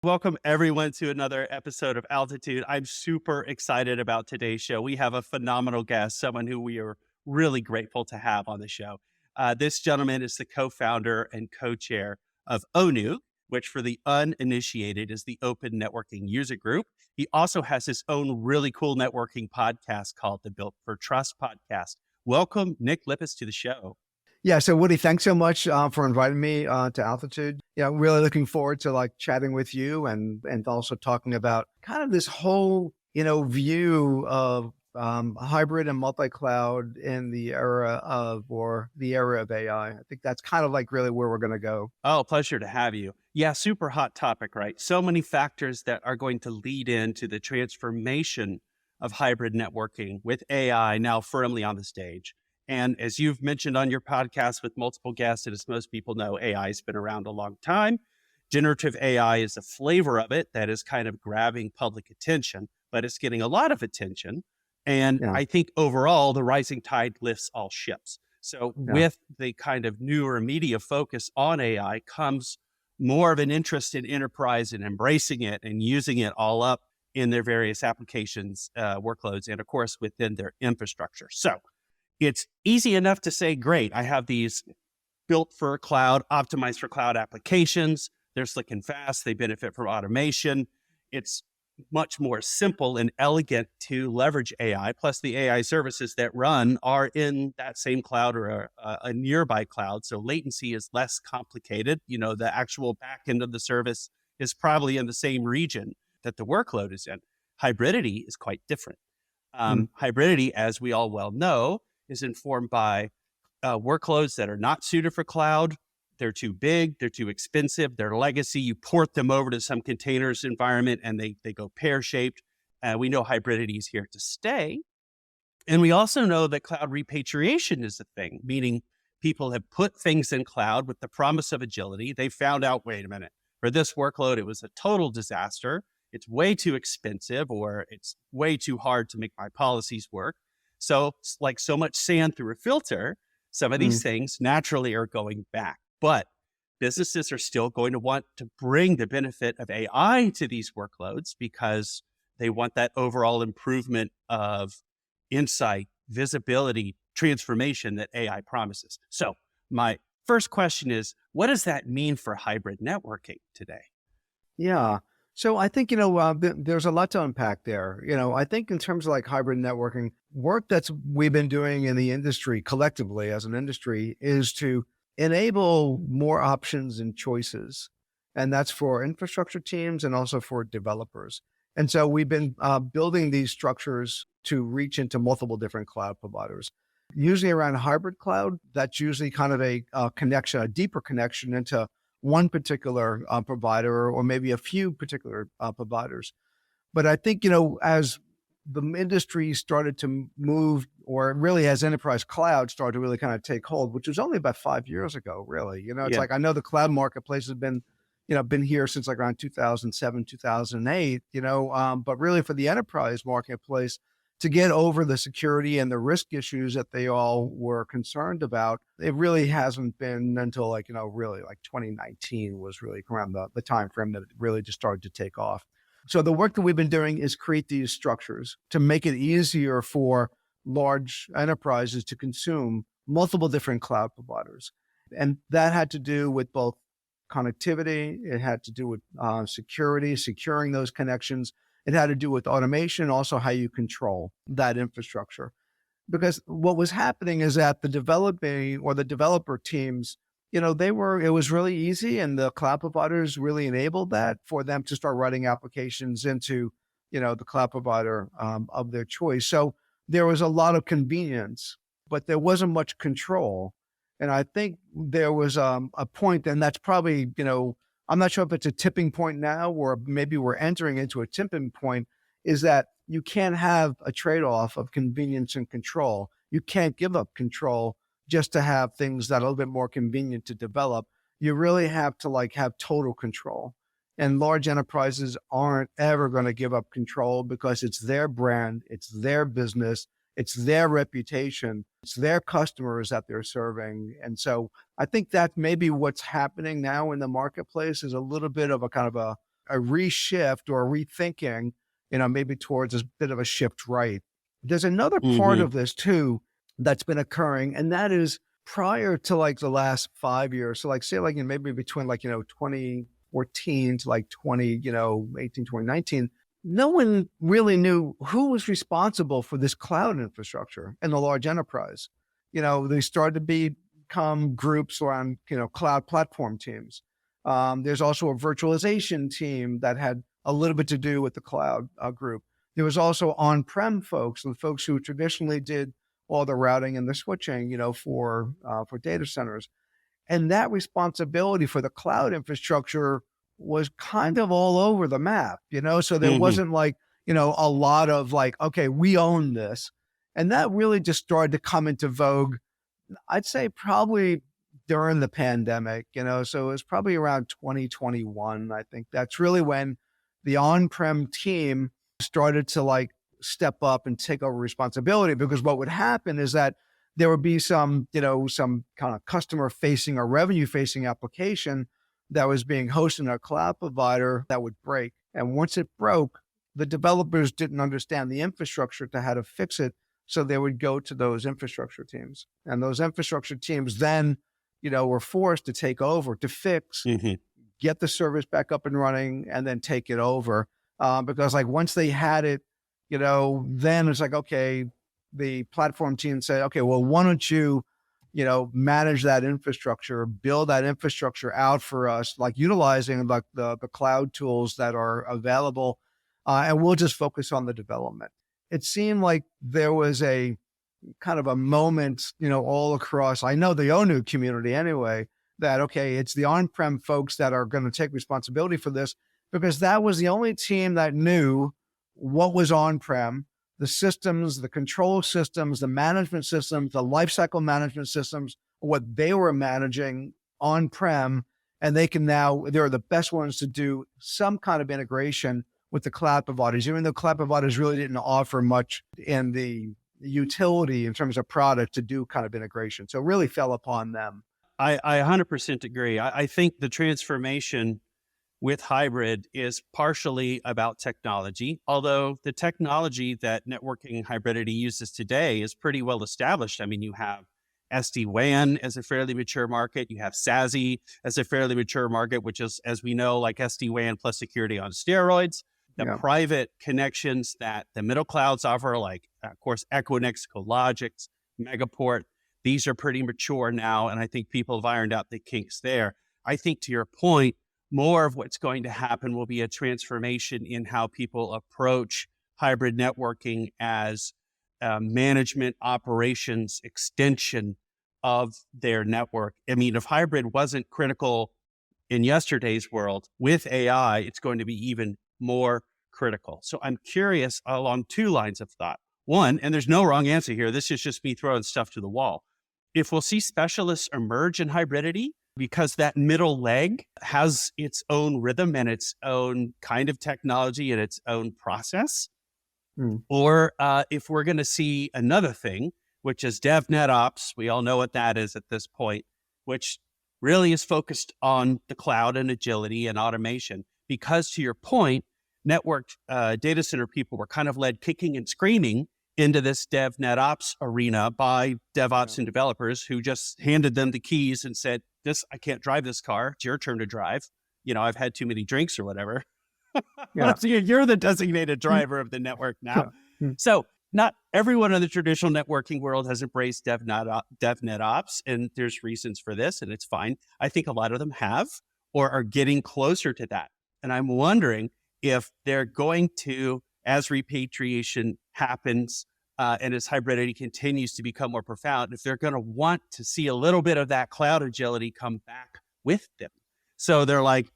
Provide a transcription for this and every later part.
Welcome everyone to another episode of Altitude. I'm super excited about today's show. We have a phenomenal guest, someone who we are really grateful to have on the show. This gentleman is the co-founder and co-chair of ONUG, which for the uninitiated is the Open Networking User Group. He also has his own really cool networking podcast called the Built for Trust podcast. Welcome, Nick Lippis, to the show. Yeah. So Woody, thanks so much for inviting me to Altitude. Yeah, really looking forward to chatting with you and also talking about kind of this whole, view of hybrid and multi-cloud in the era of AI. I think that's kind of really where we're going to go. Oh, pleasure to have you. Yeah, super hot topic, right? So many factors that are going to lead into the transformation of hybrid networking with AI now firmly on the stage. And as you've mentioned on your podcast with multiple guests, and as most people know, AI has been around a long time. Generative AI is a flavor of it that is kind of grabbing public attention, but it's getting a lot of attention. And Yeah. I think overall, the rising tide lifts all ships. So Yeah. with the kind of newer media focus on AI comes more of an interest in enterprise and embracing it and using it all up in their various applications, workloads, and of course, within their infrastructure. So it's easy enough to say, great, I have these built for cloud, optimized for cloud applications. They're slick and fast. They benefit from automation. It's much more simple and elegant to leverage AI. Plus, the AI services that run are in that same cloud or a nearby cloud. So latency is less complicated. The actual back end of the service is probably in the same region that the workload is in. Hybridity is quite different. Hybridity, as we all well know, is informed by workloads that are not suited for cloud. They're too big, they're too expensive, they're legacy. You port them over to some containers environment and they go pear-shaped. We know hybridity is here to stay. And we also know that cloud repatriation is a thing, meaning people have put things in cloud with the promise of agility. They found out, wait a minute, for this workload, it was a total disaster. It's way too expensive, or it's way too hard to make my policies work. So like so much sand through a filter, some of these things naturally are going back. But businesses are still going to want to bring the benefit of AI to these workloads because they want that overall improvement of insight, visibility, transformation that AI promises. So my first question is, what does that mean for hybrid networking today? Yeah. So I think, there's a lot to unpack there. I think in terms of hybrid networking, work we've been doing in the industry collectively as an industry is to enable more options and choices. And that's for infrastructure teams and also for developers. And so we've been building these structures to reach into multiple different cloud providers. Usually around hybrid cloud, that's usually kind of a connection, a deeper connection into one particular provider or maybe a few particular providers. But I think, as the industry started to move, or really as enterprise cloud started to really kind of take hold, which was only about 5 years ago, really. It's Yeah. I know the cloud marketplace has been here since around 2007, 2008, but really for the enterprise marketplace to get over the security and the risk issues that they all were concerned about, it really hasn't been until really 2019 was really around the time frame that it really just started to take off. So the work that we've been doing is create these structures to make it easier for large enterprises to consume multiple different cloud providers. And that had to do with both connectivity, it had to do with security, securing those connections. It had to do with automation, also how you control that infrastructure. Because what was happening is that the developing or the developer teams, it was really easy, and the cloud providers really enabled that for them to start writing applications into, the cloud provider of their choice. So there was a lot of convenience, but there wasn't much control. And I think there was a point, and that's probably, I'm not sure if it's a tipping point now, or maybe we're entering into a tipping point, is that you can't have a trade-off of convenience and control. You can't give up control just to have things that are a little bit more convenient to develop. You really have to have total control. And large enterprises aren't ever going to give up control because it's their brand, it's their business, it's their reputation, it's their customers that they're serving. And so I think that maybe what's happening now in the marketplace is a little bit of a kind of a reshift or rethinking, maybe towards a bit of a shift right. There's another part Hmm. of this too that's been occurring, and that is prior to like the last 5 years. So like say like maybe between like 2014 to like 2018, 2019, no one really knew who was responsible for this cloud infrastructure in the large enterprise. They started to become groups around cloud platform teams. There's also a virtualization team that had a little bit to do with the cloud group. There was also on-prem folks, the folks who traditionally did all the routing and the switching, for data centers. And that responsibility for the cloud infrastructure was kind of all over the map, so there Hmm. wasn't like, a lot of like, okay, we own this. And that really just started to come into vogue, I'd say probably during the pandemic, so it was probably around 2021. I think that's really when the on-prem team started to like step up and take over responsibility, because what would happen is that there would be some kind of customer facing or revenue facing application that was being hosted in a cloud provider that would break. And once it broke, the developers didn't understand the infrastructure to how to fix it. So they would go to those infrastructure teams, and those infrastructure teams then, were forced to take over to fix, Hmm. get the service back up and running, and then take it over. Because like once they had it, then it's like, okay, the platform team said, okay, well, why don't you, manage that infrastructure, build that infrastructure out for us, like utilizing like the cloud tools that are available, and we'll just focus on the development. It seemed like there was a kind of a moment, all across, I know the ONUG community anyway, that, okay, it's the on-prem folks that are going to take responsibility for this, because that was the only team that knew what was on-prem, the systems, the control systems, the management systems, the lifecycle management systems, what they were managing on-prem. And they're the best ones to do some kind of integration with the cloud providers, even though cloud providers really didn't offer much in the utility in terms of product to do kind of integration. So it really fell upon them. I 100% agree. I think the transformation with hybrid is partially about technology, although the technology that networking hybridity uses today is pretty well established. I mean, you have SD-WAN as a fairly mature market. You have SASE as a fairly mature market, which is, as we know, like SD-WAN plus security on steroids. The Yeah. private connections that the middle clouds offer, like, of course, Equinix, Cologix, Megaport, these are pretty mature now. And I think people have ironed out the kinks there. I think, to your point, more of what's going to happen will be a transformation in how people approach hybrid networking as management operations extension of their network. I mean, if hybrid wasn't critical in yesterday's world, with AI, it's going to be even more critical. So I'm curious along two lines of thought. One, and there's no wrong answer here, this is just me throwing stuff to the wall. If we'll see specialists emerge in hybridity, because that middle leg has its own rhythm and its own kind of technology and its own process, Mm. or if we're going to see another thing, which is DevNetOps, we all know what that is at this point, which really is focused on the cloud and agility and automation. Because, to your point, network data center people were kind of led kicking and screaming into this DevNetOps arena by DevOps and developers who just handed them the keys and said, I can't drive this car. It's your turn to drive. I've had too many drinks or whatever. Yeah. So you're the designated driver of the network now. Mm. So not everyone in the traditional networking world has embraced DevNetOps, and there's reasons for this, and it's fine. I think a lot of them have or are getting closer to that. And I'm wondering if they're going to, as repatriation happens, and as hybridity continues to become more profound, if they're going to want to see a little bit of that cloud agility come back with them. So they're like,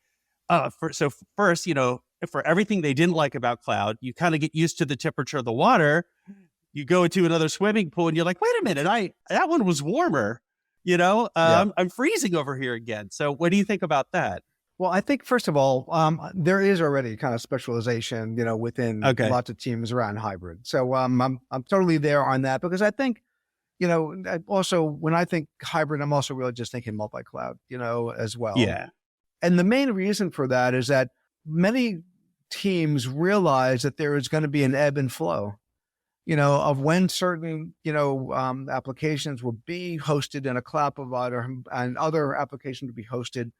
first, for everything they didn't like about cloud, you kind of get used to the temperature of the water. You go into another swimming pool and you're like, wait a minute, that one was warmer. Yeah. I'm freezing over here again. So what do you think about that? Well, I think first of all, there is already kind of specialization, within Okay. lots of teams around hybrid. So I'm totally there on that, because I think, also when I think hybrid, I'm also really just thinking multi-cloud, as well. Yeah. And the main reason for that is that many teams realize that there is going to be an ebb and flow, you know, of when certain, applications will be hosted in a cloud provider and other applications will be hosted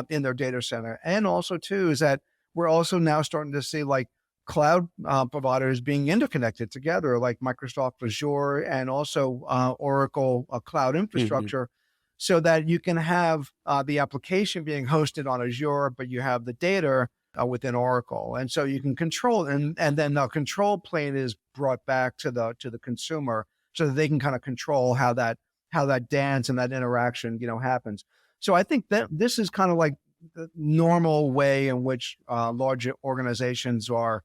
in their data center. And also, too, is that we're also now starting to see like cloud providers being interconnected together, like Microsoft Azure and also Oracle Cloud Hmm. Infrastructure, so that you can have the application being hosted on Azure, but you have the data within Oracle, and so you can control, and then the control plane is brought back to the consumer, so that they can kind of control how that dance and that interaction happens. So I think that this is kind of like the normal way in which large organizations are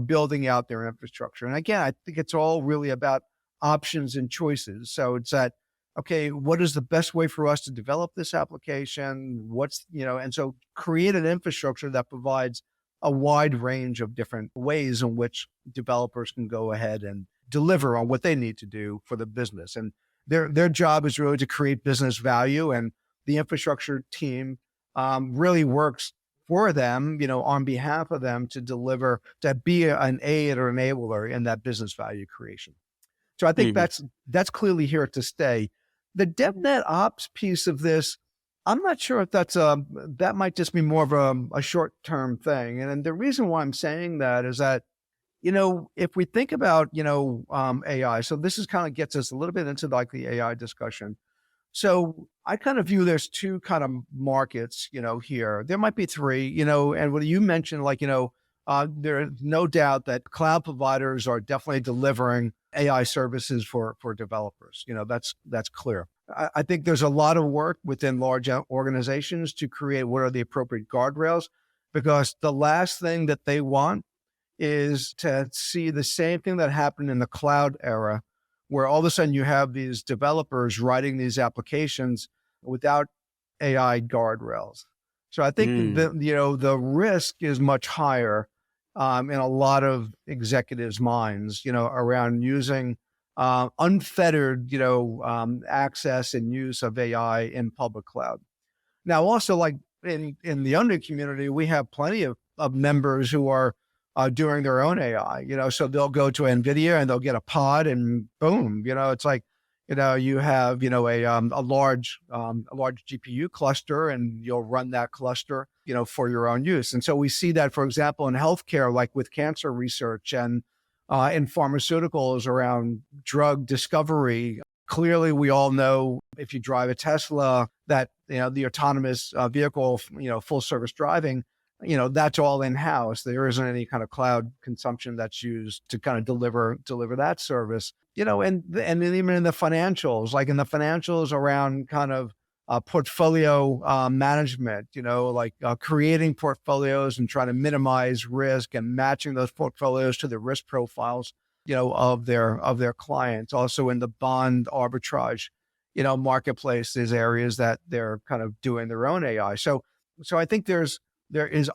building out their infrastructure. And again, I think it's all really about options and choices. So it's that, okay, what is the best way for us to develop this application? And so create an infrastructure that provides a wide range of different ways in which developers can go ahead and deliver on what they need to do for the business. And their job is really to create business value, and the infrastructure team really works for them, on behalf of them to deliver, to be an aid or enabler in that business value creation. So I think Hmm. that's clearly here to stay. The DevNet Ops piece of this, I'm not sure if that might just be more of a short term thing. And the reason why I'm saying that is that, if we think about AI, so this is kind of gets us a little bit into like the AI discussion. So I kind of view there's two kind of markets, here. There might be three, and when you mentioned like, there's no doubt that cloud providers are definitely delivering AI services for developers. That's clear. I think there's a lot of work within large organizations to create what are the appropriate guardrails, because the last thing that they want is to see the same thing that happened in the cloud era, where all of a sudden you have these developers writing these applications without AI guardrails. So I think Mm. the risk is much higher in a lot of executives' minds, around using unfettered, access and use of AI in public cloud. Now, also like in the under community, we have plenty of members who are doing their own AI. So they'll go to NVIDIA and they'll get a pod, and boom, it's like, you have a large GPU cluster, and you'll run that cluster, for your own use. And so we see that, for example, in healthcare, like with cancer research and in pharmaceuticals around drug discovery. Clearly, we all know if you drive a Tesla that, the autonomous vehicle, full service driving, that's all in house. There isn't any kind of cloud consumption that's used to kind of deliver that service, and then even in the financials, like in the financials around kind of portfolio management, like creating portfolios and trying to minimize risk and matching those portfolios to the risk profiles, of their clients. Also in the bond arbitrage, marketplace, there's areas that they're kind of doing their own AI. So I think there is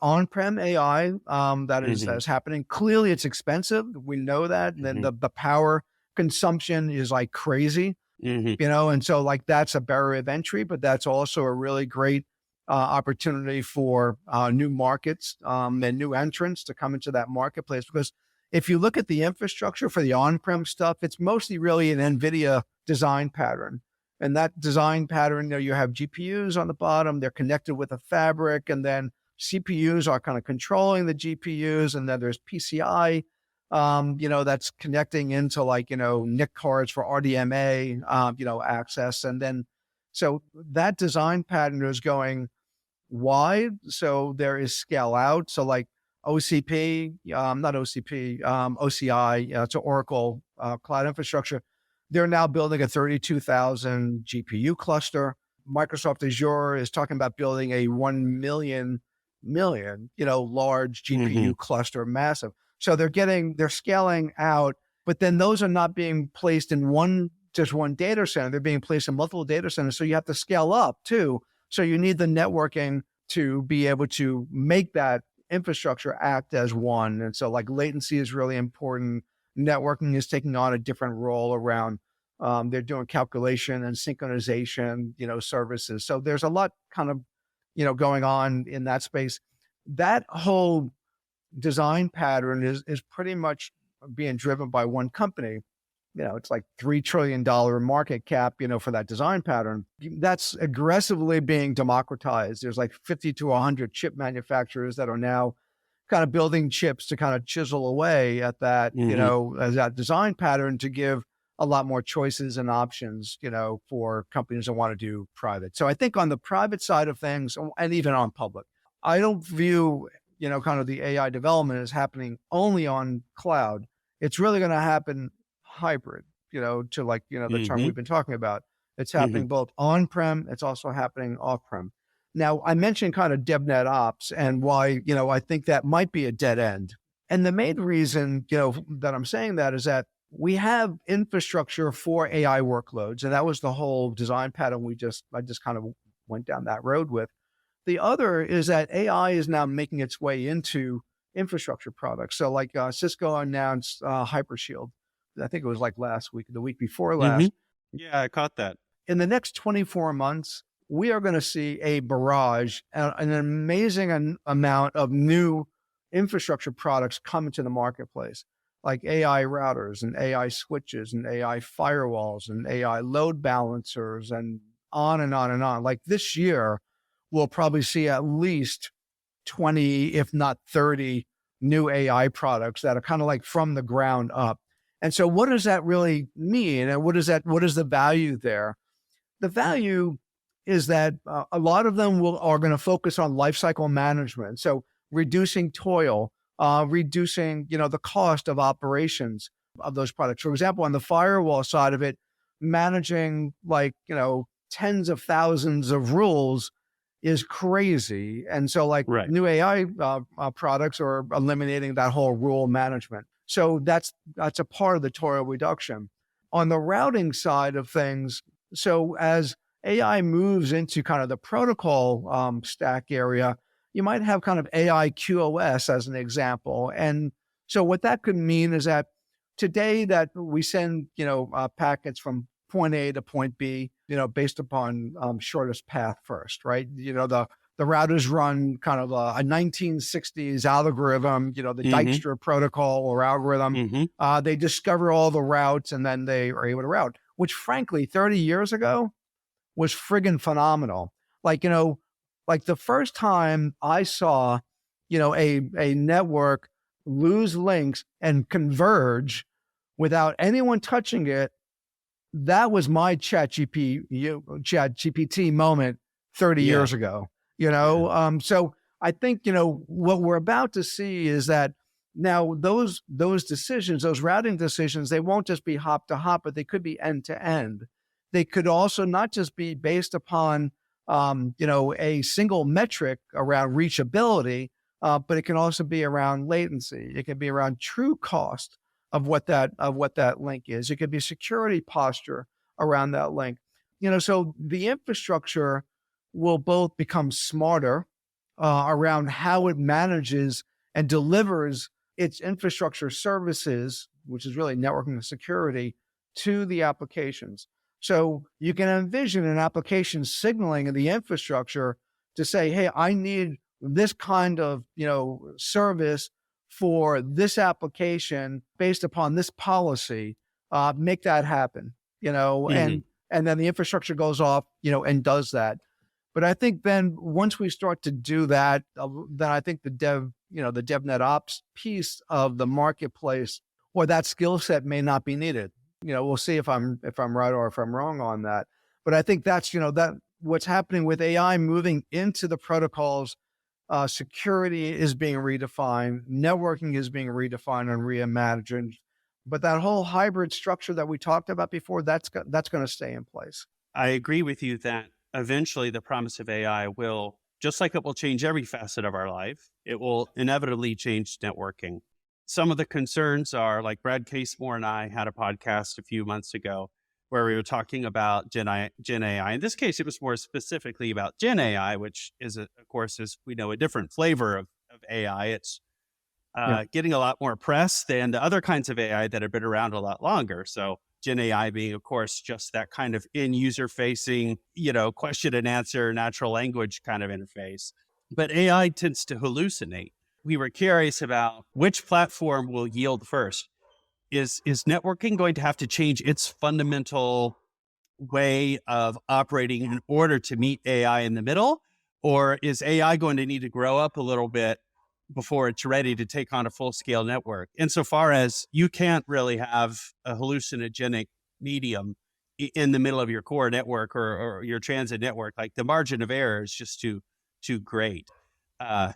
on-prem AI that is happening. Clearly, it's expensive. We know that, and then Mhm. the power consumption is like crazy, Mhm. and so like that's a barrier of entry, but that's also a really great opportunity for new markets and new entrants to come into that marketplace. Because if you look at the infrastructure for the on-prem stuff, it's mostly really an NVIDIA design pattern. And that design pattern, you have GPUs on the bottom, they're connected with a fabric, and then CPUs are kind of controlling the GPUs, and then there's PCI, that's connecting into like, NIC cards for RDMA, access. And then, so that design pattern is going wide. So there is scale out. So like OCP, not OCP, OCI, it's Oracle Cloud Infrastructure. They're now building a 32,000 GPU cluster. Microsoft Azure is talking about building a 1 million, large Mhm. GPU cluster, massive. So they're scaling out, but then those are not being placed in just one data center. They're being placed in multiple data centers. So you have to scale up too. So you need the networking to be able to make that infrastructure act as one. And so like latency is really important. Networking is taking on a different role around, they're doing calculation and synchronization, services. So there's a lot kind of, going on in that space. that whole design pattern is pretty much being driven by one company. It's like $3 trillion market cap, for that design pattern. That's aggressively being democratized. There's like 50 to 100 chip manufacturers that are now kind of building chips to kind of chisel away at that, as that design pattern to give a lot more choices and options, for companies that want to do private. So I think on the private side of things, and even on public, I don't view, kind of the AI development as happening only on cloud. It's really going to happen hybrid, to like, the term hmm we've been talking about. It's hmm happening both on-prem, it's also happening off-prem. Now, I mentioned kind of DevNet ops and why, I think that might be a dead end. And the main reason, that I'm saying that is that we have infrastructure for AI workloads. And that was the whole design pattern I just kind of went down that road with. The other is that AI is now making its way into infrastructure products. So like Cisco announced Hypershield. I think it was like last week, the week before hmm last. Yeah, I caught that. In the next 24 months, we are going to see a barrage, an amazing amount of new infrastructure products come into the marketplace, like AI routers and AI switches and AI firewalls and AI load balancers and on and on and on. Like this year, we'll probably see at least 20, if not 30 new AI products that are kind of like from the ground up. And so what does that really mean? And what is the value there? The value is that a lot of them are going to focus on lifecycle management. So reducing toil, reducing, the cost of operations of those products. For example, on the firewall side of it, managing like, tens of thousands of rules is crazy. And so like Right. new AI products are eliminating that whole rule management. So that's a part of the toil reduction. On the routing side of things, so as AI moves into kind of the protocol stack area, you might have kind of AI QoS as an example. And so what that could mean is that today that we send, packets from point A to point B, based upon shortest path first, right? The routers run kind of a 1960s algorithm, the hmm Dijkstra protocol or algorithm. hmm They discover all the routes and then they are able to route, which frankly, 30 years ago was friggin' phenomenal. Like, like the first time I saw, a network lose links and converge without anyone touching it, that was my chat GPT moment 30 Yeah. years ago, Yeah. so I think, what we're about to see is that now those decisions, those routing decisions, they won't just be hop to hop, but they could be end to end. They could also not just be based upon, a single metric around reachability, but it can also be around latency. It can be around true cost of what that link is. It could be security posture around that link. So the infrastructure will both become smarter around how it manages and delivers its infrastructure services, which is really networking and security, to the applications. So you can envision an application signaling in the infrastructure to say, hey, I need this kind of, service for this application based upon this policy, make that happen, hmm and then the infrastructure goes off, and does that. But I think then once we start to do that, then I think the DevNet ops piece of the marketplace or that skill set may not be needed. We'll see if I'm right or if I'm wrong on that. But I think that's, that what's happening with AI moving into the protocols. Security is being redefined, networking is being redefined and reimagined, but that whole hybrid structure that we talked about before, that's going to stay in place. I agree with you that eventually the promise of AI will, just like it will change every facet of our life, it will inevitably change networking. Some of the concerns are like Brad Casemore and I had a podcast a few months ago where we were talking about Gen AI. In this case, it was more specifically about Gen AI, which is, of course, as we know, a different flavor of AI. It's Yeah. getting a lot more press than the other kinds of AI that have been around a lot longer. So Gen AI being, of course, just that kind of in user facing, question and answer, natural language kind of interface. but AI tends to hallucinate. We were curious about which platform will yield first. Is networking going to have to change its fundamental way of operating in order to meet AI in the middle? Or is AI going to need to grow up a little bit before it's ready to take on a full scale network? Insofar as you can't really have a hallucinogenic medium in the middle of your core network or your transit network, like the margin of error is just too great.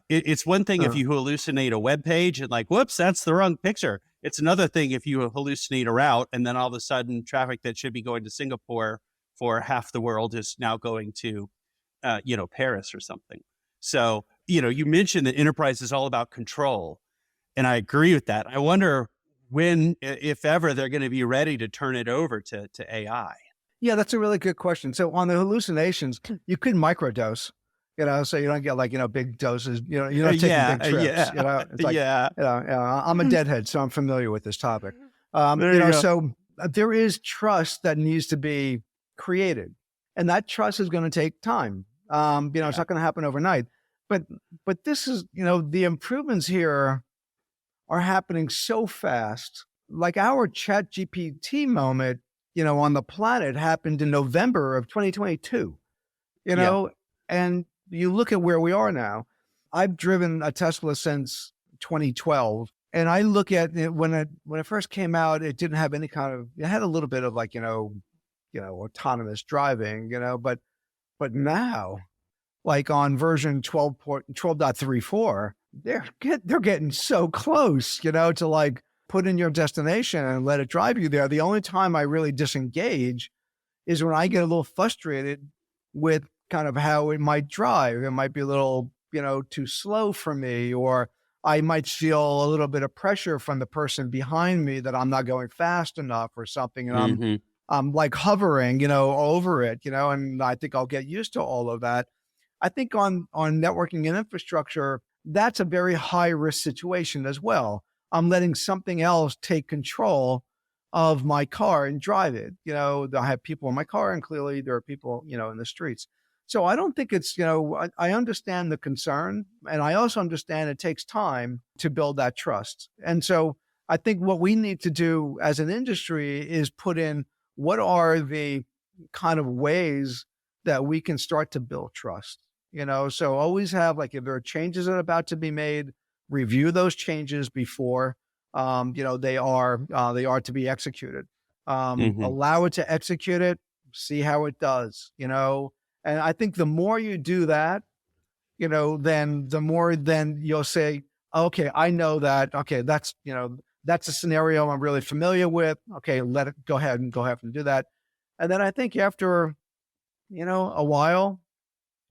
It's one thing if you hallucinate a web page and like, whoops, that's the wrong picture. It's another thing if you hallucinate a route and then all of a sudden traffic that should be going to Singapore for half the world is now going to, Paris or something. So, you mentioned that enterprise is all about control, and I agree with that. I wonder when, if ever, they're going to be ready to turn it over to AI. Yeah, that's a really good question. So on the hallucinations, you could microdose, so you don't get like, big doses, you're not taking big trips, it's like, Yeah. I'm a deadhead, so I'm familiar with this topic. There you go. So there is trust that needs to be created, and that trust is going to take time. It's not going to happen overnight, but this is, the improvements here are happening so fast. Like our Chat GPT moment, on the planet happened in November of 2022, Yeah. and you look at where we are now. I've driven a Tesla since 2012. And I look at it when it first came out, it didn't have any kind of, it had a little bit of like, autonomous driving, but now, like on version 12.34, they're getting so close, to like put in your destination and let it drive you there. The only time I really disengage is when I get a little frustrated with kind of how it might drive. It might be a little, too slow for me, or I might feel a little bit of pressure from the person behind me that I'm not going fast enough or something. And Mm-hmm. I'm like hovering, over it, and I think I'll get used to all of that. I think on networking and infrastructure, that's a very high risk situation as well. I'm letting something else take control of my car and drive it. I have people in my car, and clearly there are people, in the streets. So I don't think it's, I understand the concern, and I also understand it takes time to build that trust. And so I think what we need to do as an industry is put in what are the kind of ways that we can start to build trust, so always have, like, if there are changes that are about to be made, review those changes before, they are to be executed. Mm-hmm. Allow it to execute it, see how it does, and I think the more you do that, then the more then you'll say, okay, I know that. Okay, that's a scenario I'm really familiar with. Okay, let it go ahead and do that. And then I think after, a while,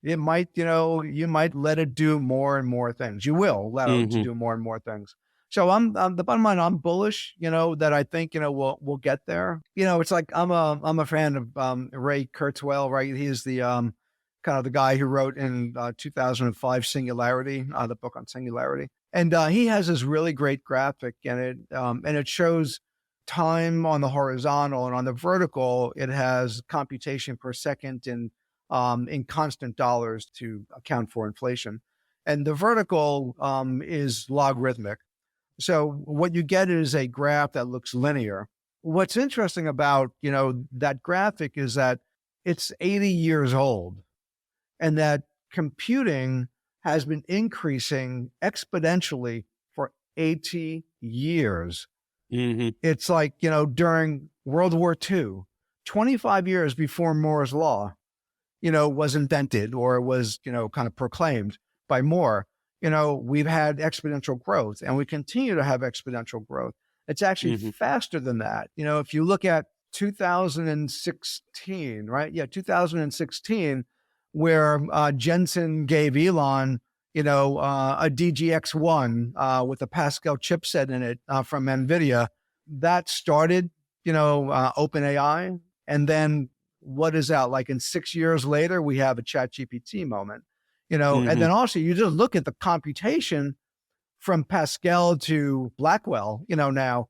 it might, you might let it do more and more things. You will let it to Mm-hmm. do more and more things. So the bottom line, I'm bullish, that I think, we'll get there. It's like, I'm a fan of Ray Kurzweil, right? He's the kind of the guy who wrote in 2005 Singularity, the book on singularity. And he has this really great graphic in it, and it shows time on the horizontal, and on the vertical, it has computation per second in constant dollars to account for inflation. And the vertical is logarithmic. So what you get is a graph that looks linear. What's interesting about, that graphic is that it's 80 years old, and that computing has been increasing exponentially for 80 years. Mm-hmm. It's like, during World War II, 25 years before Moore's Law, was invented, or was, kind of proclaimed by Moore, we've had exponential growth, and we continue to have exponential growth. It's actually Mm-hmm. faster than that. If you look at 2016, right? Yeah, 2016, where Jensen gave Elon, a DGX1 with a Pascal chipset in it from NVIDIA. That started, OpenAI. And then what is out? Like in 6 years later, we have a Chat GPT moment, and Mm-hmm. then also you just look at the computation from Pascal to Blackwell, now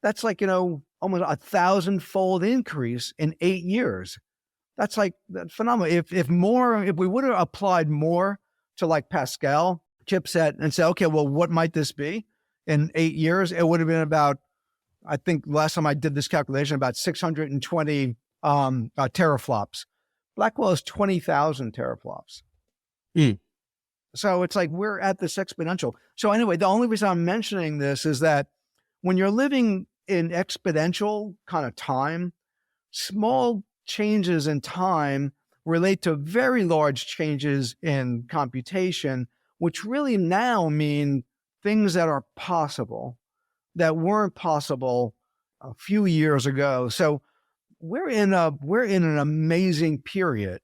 that's like, almost 1,000-fold increase in 8 years. That's like, that's phenomenal. If we would have applied more to like Pascal chipset and say, okay, well, what might this be in 8 years? It would have been about, I think last time I did this calculation, about 620 teraflops. Blackwell is 20,000 teraflops. Mm. So it's like we're at this exponential. So anyway, the only reason I'm mentioning this is that when you're living in exponential kind of time, small changes in time relate to very large changes in computation, which really now mean things that are possible that weren't possible a few years ago. So we're in an amazing period.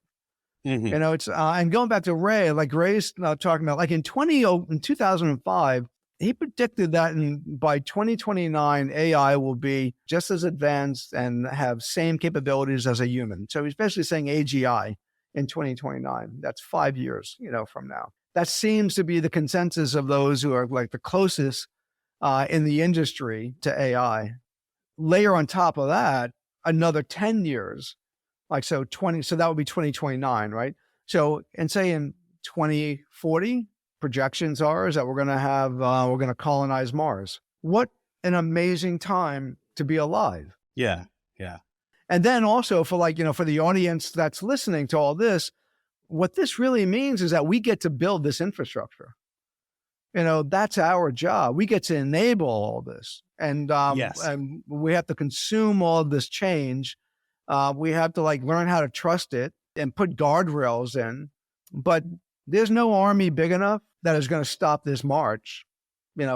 Mm-hmm. You know, it's and going back to Ray, like Ray's talking about, like in 2005, he predicted that by 2029, AI will be just as advanced and have same capabilities as a human. So he's basically saying AGI in 2029. That's 5 years, from now. That seems to be the consensus of those who are like the closest in the industry to AI. Layer on top of that, another 10 years. So that would be 2029, right? So, and say in 2040, projections are is that we're going to colonize Mars. What an amazing time to be alive. Yeah. Yeah. And then also for for the audience that's listening to all this, what this really means is that we get to build this infrastructure. That's our job. We get to enable all this. And we have to consume all of this change. We have to learn how to trust it and put guardrails in, but there's no army big enough that is going to stop this march,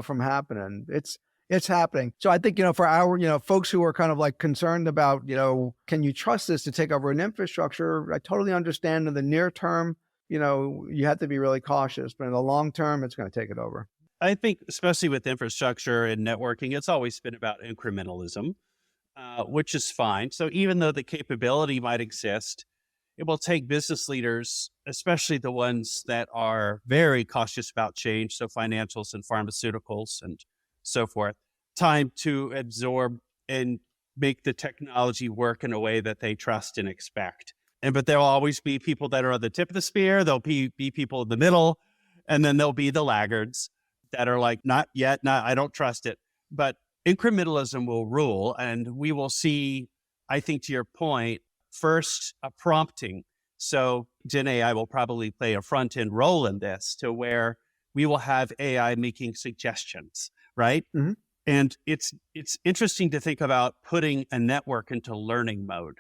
from happening. It's happening. So I think, for our, folks who are kind of concerned about, can you trust this to take over an infrastructure? I totally understand in the near term, you have to be really cautious, but in the long term, it's going to take it over. I think especially with infrastructure and networking, it's always been about incrementalism. Which is fine. So even though the capability might exist, it will take business leaders, especially the ones that are very cautious about change, so financials and pharmaceuticals and so forth, time to absorb and make the technology work in a way that they trust and expect. But there'll always be people that are on the tip of the spear. There'll be people in the middle, and then there'll be the laggards that are like, not yet, I don't trust it. But incrementalism will rule, and we will see, I think to your point, first a prompting. So Gen AI will probably play a front-end role in this to where we will have AI making suggestions, right? Mm-hmm. And it's interesting to think about putting a network into learning mode.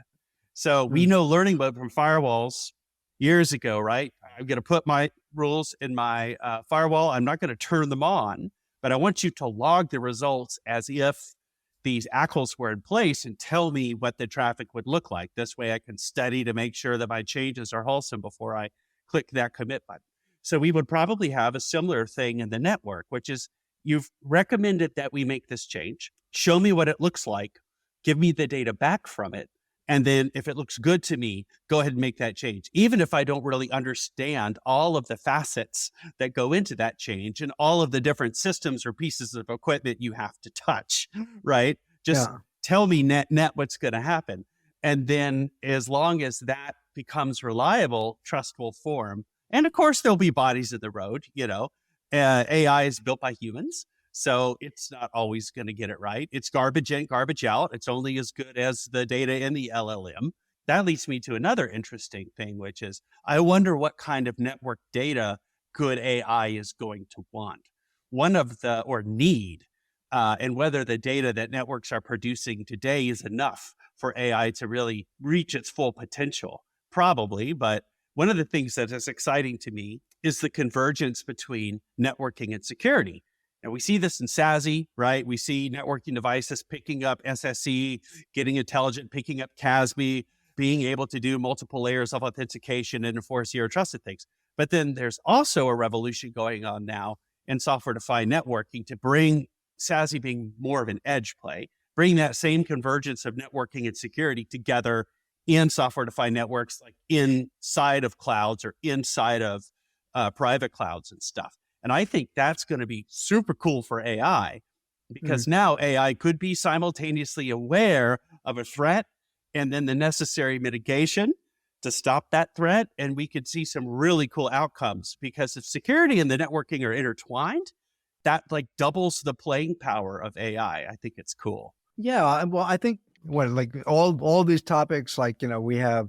So we know learning mode from firewalls years ago, right? I'm going to put my rules in my firewall. I'm not going to turn them on, but I want you to log the results as if these ACLs were in place and tell me what the traffic would look like. This way I can study to make sure that my changes are wholesome before I click that commit button. So we would probably have a similar thing in the network, which is you've recommended that we make this change. Show me what it looks like. Give me the data back from it. And then if it looks good to me, go ahead and make that change. Even if I don't really understand all of the facets that go into that change and all of the different systems or pieces of equipment you have to touch, right? Just tell me net what's going to happen. And then as long as that becomes reliable, trust will form. And of course, there'll be bodies in the road, AI is built by humans. So it's not always going to get it right. It's garbage in, garbage out. It's only as good as the data in the LLM. That leads me to another interesting thing, which is I wonder what kind of network data good AI is going to want. And whether the data that networks are producing today is enough for AI to really reach its full potential. Probably, but one of the things that is exciting to me is the convergence between networking and security. And we see this in SASE, right? We see networking devices picking up SSE, getting intelligent, picking up CASB, being able to do multiple layers of authentication and enforce zero trusted things. But then there's also a revolution going on now in software-defined networking to bring SASE being more of an edge play, bring that same convergence of networking and security together in software-defined networks, like inside of clouds or inside of private clouds and stuff. And I think that's going to be super cool for AI because now AI could be simultaneously aware of a threat and then the necessary mitigation to stop that threat. And we could see some really cool outcomes, because if security and the networking are intertwined, that like doubles the playing power of AI. I think it's cool. Yeah, well, I think what like all these topics, like we have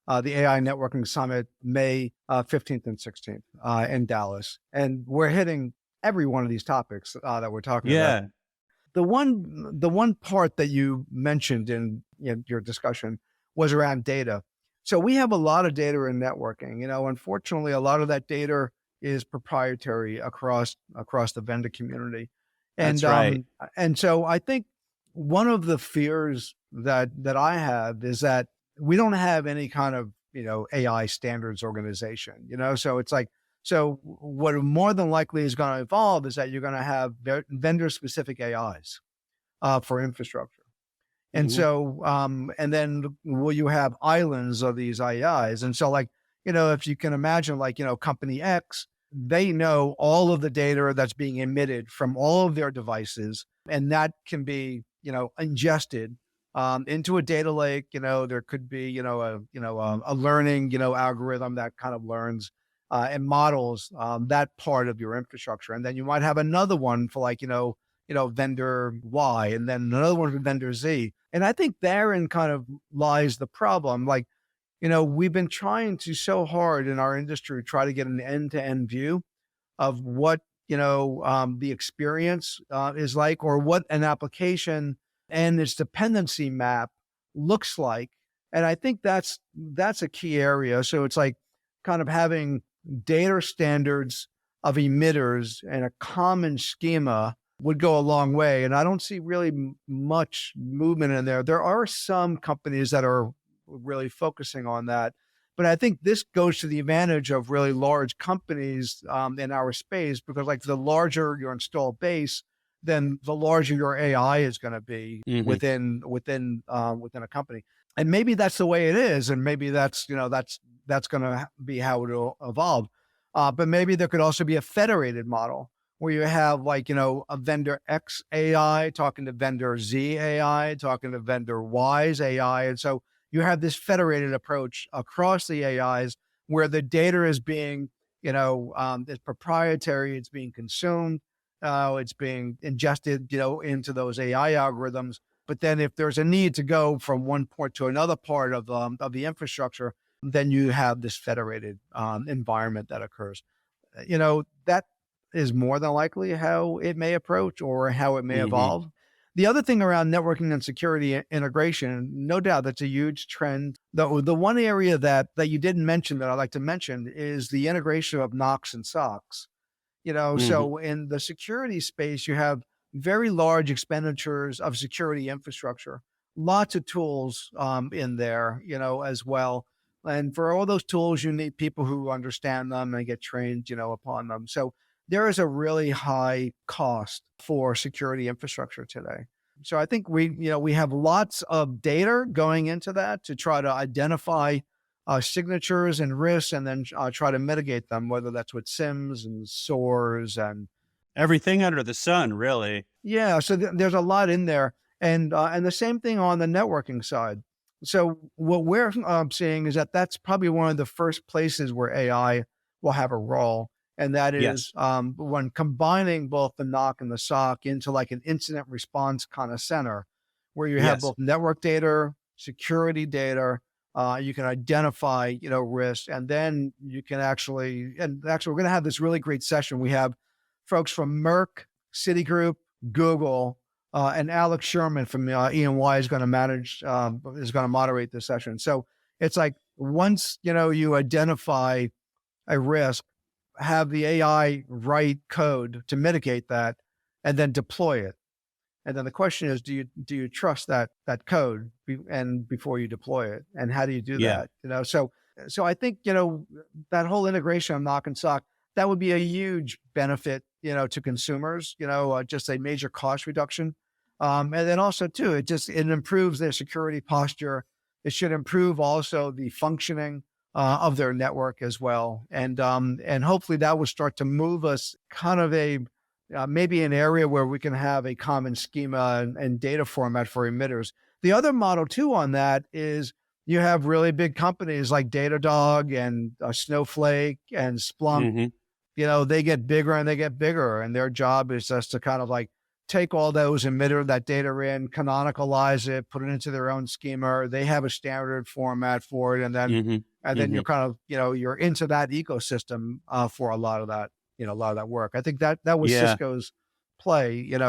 the AI Networking Summit May 15th and 16th in Dallas, and we're hitting every one of these topics that we're talking about. Yeah. The one part that you mentioned in your discussion was around data. So we have a lot of data in networking. Unfortunately, a lot of that data is proprietary across the vendor community, and That's right. and so I think one of the fears that I have is that we don't have any kind of AI standards organization. So it's like, so what more than likely is going to evolve is that you're going to have vendor specific AIs for infrastructure. And Mhm. so, and then will you have islands of these AIs? And so like, if you can imagine like, company X, they know all of the data that's being emitted from all of their devices, and that can be, ingested into a data lake. There could be, a learning, algorithm that kind of learns and models that part of your infrastructure. And then you might have another one for like, vendor Y, and then another one for vendor Z. And I think therein kind of lies the problem. Like, we've been trying to so hard in our industry try to get an end-to-end view of what the experience is like, or what an application and its dependency map looks like. And I think that's a key area. So it's like kind of having data standards of emitters and a common schema would go a long way. And I don't see really much movement in there. There are some companies that are really focusing on that. But I think this goes to the advantage of really large companies in our space, because like the larger your installed base, then the larger your AI is going to be Mhm. within a company. And maybe that's the way it is, and maybe that's that's going to be how it'll evolve. But maybe there could also be a federated model where you have like a vendor X AI talking to vendor Z AI, talking to vendor Y's AI, and so you have this federated approach across the AIs where the data is being, it's proprietary, it's being consumed, it's being ingested, into those AI algorithms. But then if there's a need to go from one port to another part of the infrastructure, then you have this federated environment that occurs. That is more than likely how it may approach or how it may Mhm. evolve. The other thing around networking and security integration, no doubt that's a huge trend. The one area that you didn't mention that I'd like to mention is the integration of NOCs and SOCs. Mhm. So in the security space, you have very large expenditures of security infrastructure, lots of tools in there, as well. And for all those tools, you need people who understand them and get trained, upon them. So there is a really high cost for security infrastructure today. So I think we have lots of data going into that to try to identify signatures and risks, and then try to mitigate them, whether that's with SIMs and SOARs and Everything under the sun, really. yeah. So there's a lot in there, and the same thing on the networking side. So what we're seeing is that that's probably one of the first places where AI will have a role, and that is Yes. when combining both the NOC and the SOC into like an incident response kind of center, where you have Yes. both network data, security data. You can identify, risks, and then you can actually, we're going to have this really great session. We have folks from Merck, Citigroup, Google, and Alex Sherman from E&Y is going to is going to moderate this session. So it's like once you identify a risk, have the AI write code to mitigate that, and then deploy it. And then the question is, do you trust that code and before you deploy it, and how do you do Yeah. that? So I think that whole integration of knock and sock, that would be a huge benefit to consumers. Just a major cost reduction, and then also too, it improves their security posture. It should improve also the functioning of their network as well, and hopefully that will start to move us kind of maybe an area where we can have a common schema and data format for emitters. The other model too on that is you have really big companies like Datadog and Snowflake and Splunk. Hmm. They get bigger and they get bigger, and their job is just to kind of like take all those emitter that data in, canonicalize it, put it into their own schema. They have a standard format for it, and then Hmm. you're kind of you're into that ecosystem for a lot of that a lot of that work. I think that was Yeah, Cisco's play in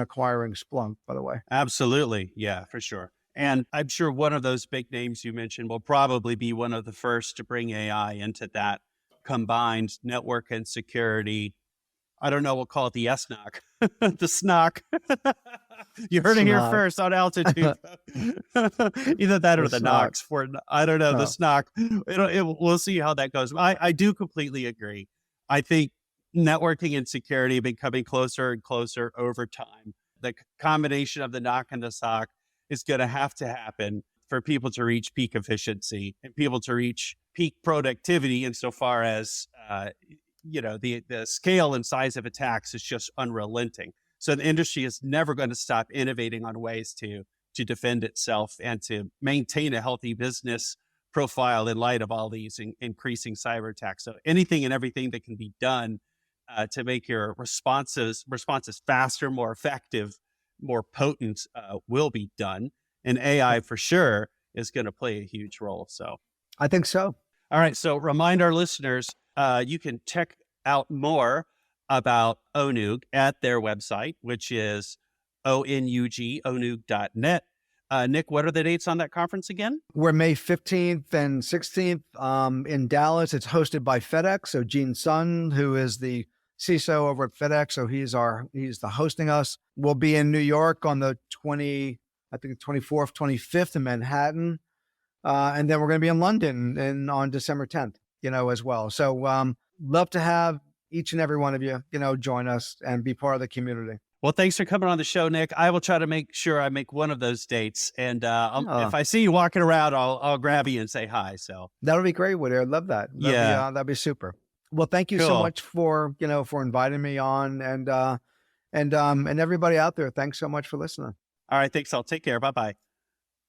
acquiring Splunk, by the way. absolutely. Yeah, for sure. And I'm sure one of those big names you mentioned will probably be one of the first to bring AI into that combined network and security. I don't know, we'll call it the SNOC, the SNOC. You heard it here Snog. first on Altitude. Either that The or the Snog. Knox for, I don't know, the No. SNOC. We'll see how that goes. I do completely agree. I think networking and security have been coming closer and closer over time. The combination of the NOC and the SOC is going to have to happen for people to reach peak efficiency and people to reach peak productivity insofar as the scale and size of attacks is just unrelenting. So the industry is never going to stop innovating on ways to defend itself and to maintain a healthy business profile in light of all these increasing cyber attacks. So anything and everything that can be done to make your responses faster, more effective, more potent will be done. And AI for sure is going to play a huge role. So I think so. all right. So remind our listeners, you can check out more about ONUG at their website, which is onug.net. Nick, what are the dates on that conference again? We're May 15th and 16th in Dallas. It's hosted by FedEx. So Gene Sun, who is the CISO over at FedEx, so he's the hosting us. We'll be in New York on the 24th, 25th in Manhattan. And then we're going to be in London on December 10th, as well. So love to have each and every one of you, join us and be part of the community. Well, thanks for coming on the show, Nick. I will try to make sure I make one of those dates. And if I see you walking around, I'll grab you and say hi. So that'll be great, Woody. I'd love that. That'd be super. Well, thank you so much for inviting me on, and everybody out there. Thanks so much for listening. All right. Thanks. I'll take care. Bye-bye.